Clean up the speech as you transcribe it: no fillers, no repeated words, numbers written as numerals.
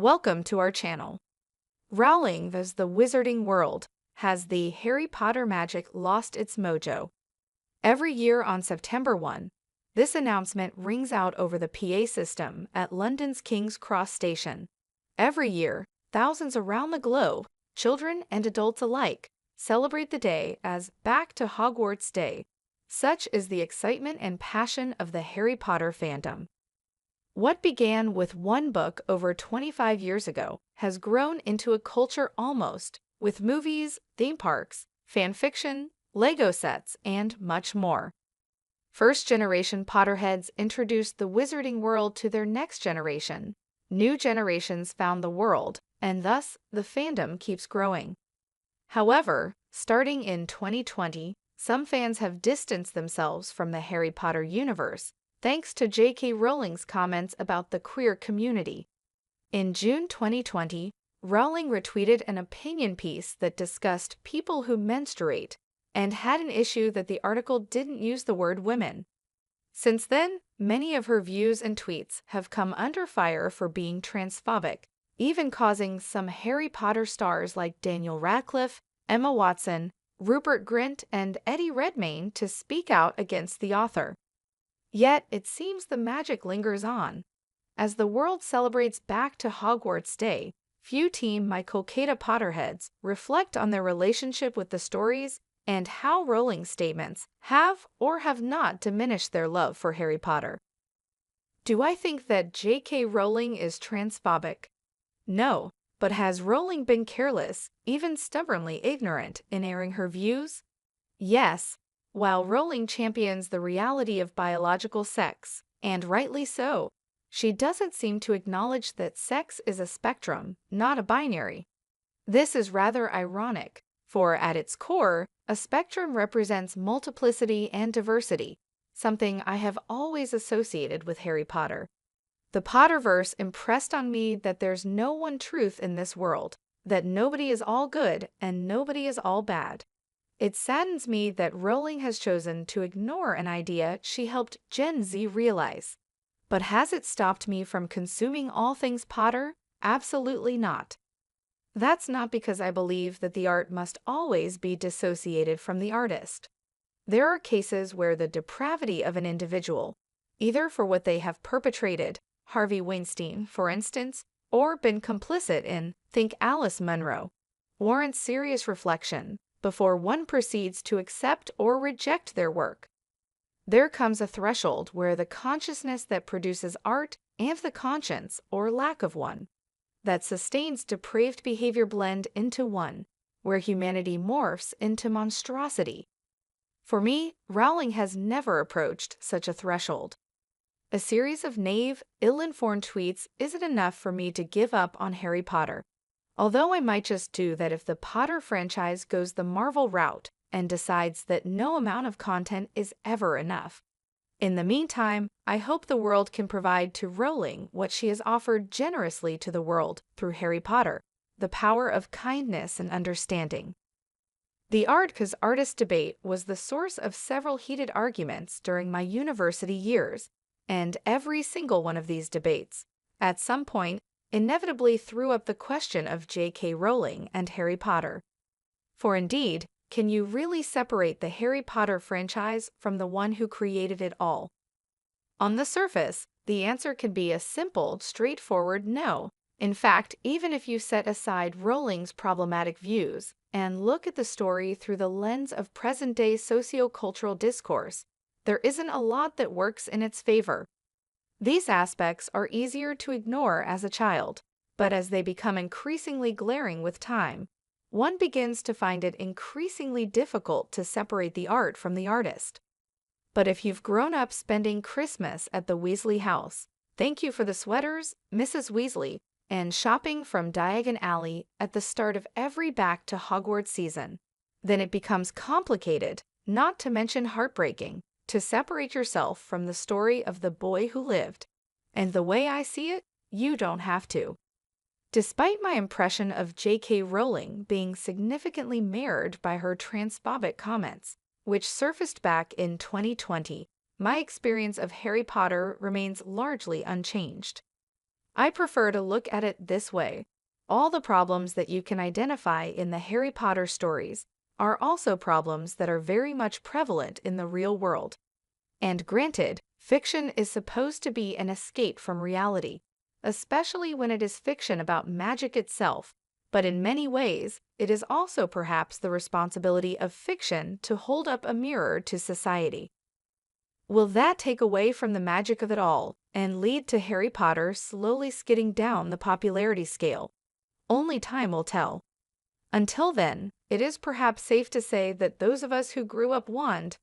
Welcome to our channel. Rowling vs. the Wizarding World. Has the Harry Potter magic lost its mojo? Every year on September 1, this announcement rings out over the PA system at London's King's Cross Station. Every year, thousands around the globe, children and adults alike, celebrate the day as Back to Hogwarts Day. Such is the excitement and passion of the Harry Potter fandom. What began with one book over 25 years ago has grown into a culture almost, with movies, theme parks, fan fiction, Lego sets, and much more. First-generation Potterheads introduced the Wizarding World to their next generation. New generations found the world, and thus the fandom keeps growing. However, starting in 2020, some fans have distanced themselves from the Harry Potter universe, thanks to JK Rowling's comments about the queer community. In June 2020, Rowling retweeted an opinion piece that discussed people who menstruate and had an issue that the article didn't use the word women. Since then, many of her views and tweets have come under fire for being transphobic, even causing some Harry Potter stars like Daniel Radcliffe, Emma Watson, Rupert Grint, and Eddie Redmayne to speak out against the author. Yet, it seems the magic lingers on. As the world celebrates Back to Hogwarts Day, few Team My Kolkata Potterheads reflect on their relationship with the stories and how Rowling's statements have or have not diminished their love for Harry Potter. Do I think that JK Rowling is transphobic? No, but has Rowling been careless, even stubbornly ignorant, in airing her views? Yes. While Rowling champions the reality of biological sex, and rightly so, she doesn't seem to acknowledge that sex is a spectrum, not a binary. This is rather ironic, for at its core, a spectrum represents multiplicity and diversity, something I have always associated with Harry Potter. The Potterverse impressed on me that there's no one truth in this world, that nobody is all good and nobody is all bad. It saddens me that Rowling has chosen to ignore an idea she helped Gen Z realize. But has it stopped me from consuming all things Potter? Absolutely not. That's not because I believe that the art must always be dissociated from the artist. There are cases where the depravity of an individual, either for what they have perpetrated, Harvey Weinstein, for instance, or been complicit in, think Alice Munro, warrants serious reflection before one proceeds to accept or reject their work. There comes a threshold where the consciousness that produces art and the conscience, or lack of one, that sustains depraved behavior blend into one, where humanity morphs into monstrosity. For me, Rowling has never approached such a threshold. A series of naive, ill-informed tweets isn't enough for me to give up on Harry Potter. Although I might just do that if the Potter franchise goes the Marvel route and decides that no amount of content is ever enough. In the meantime, I hope the world can provide to Rowling what she has offered generously to the world through Harry Potter, the power of kindness and understanding. The art vs. artist debate was the source of several heated arguments during my university years, and every single one of these debates, at some point, inevitably threw up the question of JK Rowling and Harry Potter. For indeed, can you really separate the Harry Potter franchise from the one who created it all? On the surface, the answer can be a simple, straightforward no. In fact, even if you set aside Rowling's problematic views and look at the story through the lens of present-day socio-cultural discourse, there isn't a lot that works in its favor. These aspects are easier to ignore as a child, but as they become increasingly glaring with time, one begins to find it increasingly difficult to separate the art from the artist. But if you've grown up spending Christmas at the Weasley house, thank you for the sweaters, Mrs. Weasley, and shopping from Diagon Alley at the start of every Back to Hogwarts season, then it becomes complicated, not to mention heartbreaking, to separate yourself from the story of the boy who lived. And the way I see it, you don't have to. Despite my impression of JK Rowling being significantly marred by her transphobic comments, which surfaced back in 2020, my experience of Harry Potter remains largely unchanged. I prefer to look at it this way. All the problems that you can identify in the Harry Potter stories are also problems that are very much prevalent in the real world. And granted, fiction is supposed to be an escape from reality, especially when it is fiction about magic itself, but in many ways, it is also perhaps the responsibility of fiction to hold up a mirror to society. Will that take away from the magic of it all and lead to Harry Potter slowly skidding down the popularity scale? Only time will tell. Until then, it is perhaps safe to say that those of us who grew up want